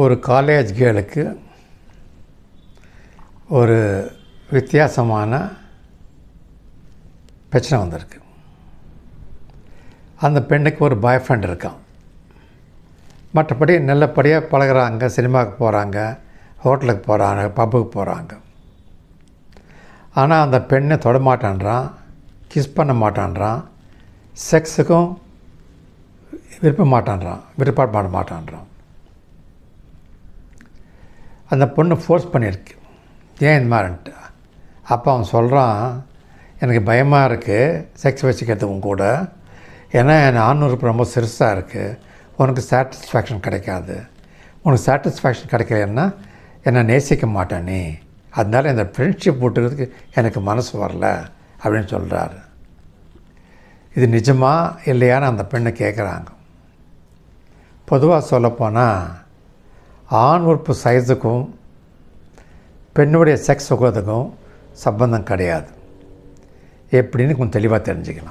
ஒரு காலேஜ் கேர்ளுக்கு ஒரு வித்தியாசமான பிரச்சனை வந்திருக்கு. அந்த பெண்ணுக்கு ஒரு பாய் ஃப்ரெண்ட் இருக்கான். மற்றபடி நல்லபடியாக பழகுறாங்க, சினிமாவுக்கு போகிறாங்க, ஹோட்டலுக்கு போகிறாங்க, பப்புக்கு போகிறாங்க. ஆனால் அந்த பெண்ணை தொடமாட்டான்றான், கிஸ் பண்ண மாட்டான்றான், செக்ஸுக்கும் விருப்பப்பட மாட்டான்றான். அந்த பொண்ணு ஃபோர்ஸ் பண்ணியிருக்கு, ஏன் இந்த மாதிரின்ட்டு. அப்போ அவன் சொல்கிறான், எனக்கு பயமாக இருக்குது செக்ஸ் வச்சுக்கிறதுக்கும் கூட, ஏன்னா என் ஆணுறுப்பு ரொம்ப சிறுசாக இருக்குது, உனக்கு சாட்டிஸ்ஃபேக்ஷன் கிடைக்காது, உனக்கு சாட்டிஸ்ஃபேக்ஷன் கிடைக்கலன்னா என்னை நேசிக்க மாட்டேன் நீ, அதனால இந்த ஃப்ரெண்ட்ஷிப் விட்டுக்கிறதுக்கு எனக்கு மனசு வரல அப்படின்னு சொல்கிறாரு. இது நிஜமா இல்லையான்னு அந்த பெண்ணை கேட்குறாங்க. பொதுவாக சொல்லப்போனால் ஆண் உறுப்பு சைஸுக்கும் பெண்ணுடைய செக்ஸ் சுகத்துக்கும் சம்பந்தம் கிடையாது. எப்படின்னு கொஞ்சம் தெளிவாக தெரிஞ்சுக்கலாம்.